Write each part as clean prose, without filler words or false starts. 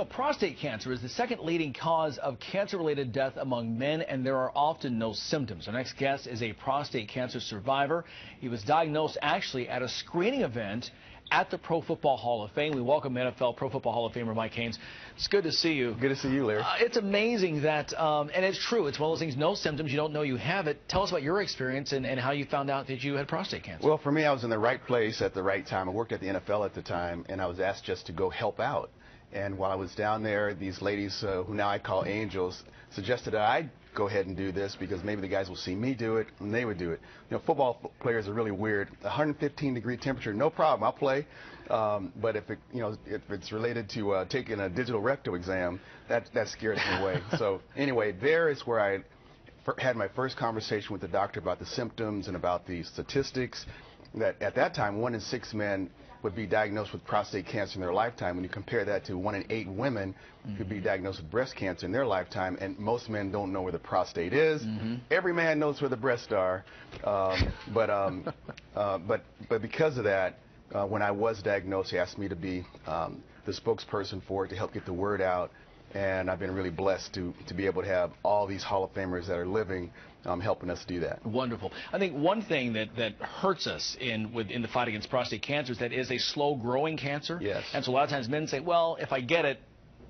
Prostate cancer is the second leading cause of cancer-related death among men, and there are often no symptoms. Our next guest is a prostate cancer survivor. He was diagnosed actually at a screening event at the Pro Football Hall of Fame. We welcome NFL Pro Football Hall of Famer Mike Haynes. It's good to see you. Good to see you, Larry. It's amazing that, and it's true, it's one of those things, no symptoms, you don't know you have it. Tell us about your experience and how you found out that you had prostate cancer. Well, for me, I was in the right place at the right time. I worked at the NFL at the time, and I was asked just to go help out. And while I was down there, these ladies, who now I call angels, suggested that I go ahead and do this because maybe the guys will see me do it and they would do it. You know, football players are really weird. 115-degree temperature, no problem, I'll play. But if it's related to taking a digital rectal exam, that scares me away. So anyway, there is where I had my first conversation with the doctor about the symptoms and about the statistics. That at that time, 1 in 6 men would be diagnosed with prostate cancer in their lifetime. When you compare that to 1 in 8 women could be diagnosed with breast cancer in their lifetime, and most men don't know where the prostate is. Every man knows where the breasts are, but because of that, when I was diagnosed, he asked me to be the spokesperson for it to help get the word out. And I've been really blessed to be able to have all these Hall of Famers that are living helping us do that. Wonderful. I think one thing that hurts us in the fight against prostate cancer is that it is a slow-growing cancer. Yes. And so a lot of times men say, well, if I get it,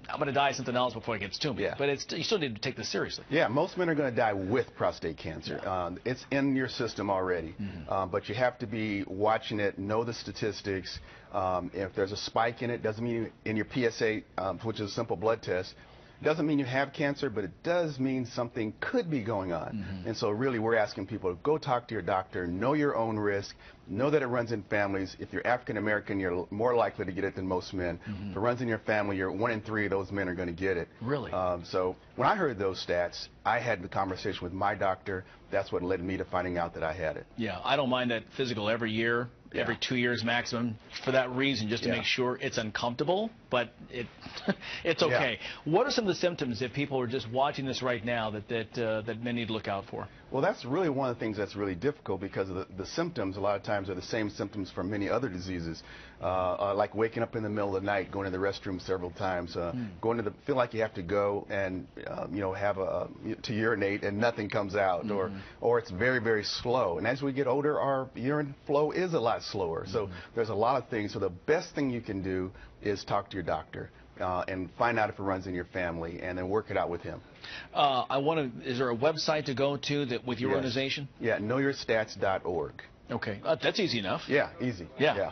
I'm going to die of something else before it gets to me. Yeah. But you still need to take this seriously. Yeah, most men are going to die with prostate cancer. Yeah. It's in your system already. But you have to be watching it, know the statistics. If there's a spike in it, doesn't mean in your PSA, which is a simple blood test, doesn't mean you have cancer, but it does mean something could be going on. And so really we're asking people to go talk to your doctor, know your own risk, know that it runs in families. If you're African American, you're more likely to get it than most men. If it runs in your family, you're 1 in 3 of those men are going to get it. Really? So when I heard those stats, I had the conversation with my doctor. That's what led me to finding out that I had it. Yeah, I don't mind that physical every year. Yeah. Every 2 years maximum, for that reason, just to make sure it's uncomfortable, but it's okay. Yeah. What are some of the symptoms if people are just watching this right now that men need to look out for? Well, that's really one of the things that's really difficult because of the symptoms a lot of times are the same symptoms for many other diseases, like waking up in the middle of the night, going to the restroom several times, feel like you have to go and have to urinate and nothing comes out, or it's very, very slow. And as we get older, our urine flow is a lot slower. So there's a lot of things. So the best thing you can do is talk to your doctor and find out if it runs in your family, and then work it out with him. Is there a website to go to with your organization? Yeah, knowyourstats.org. Okay, that's easy enough. Yeah, easy. Yeah.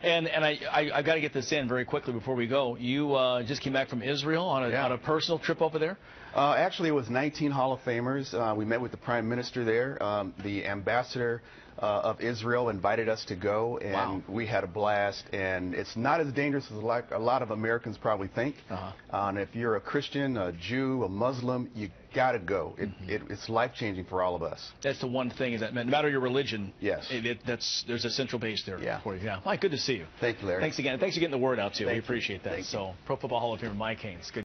And I got to get this in very quickly before we go. You just came back from Israel on a personal trip over there? Actually, it was 19 Hall of Famers. We met with the Prime Minister there. The ambassador of Israel invited us to go, and we had a blast. And it's not as dangerous as a lot of Americans probably think. And if you're a Christian, a Jew, a Muslim, you got to go. It's life-changing for all of us. That's the one thing, is that no matter your religion, yes, there's a central base there for you. Yeah. Mike, good to see you. Thank you, Larry. Thanks again. Thanks for getting the word out, too. We appreciate that. Thank you. Pro Football Hall of Famer Mike Haynes. Good.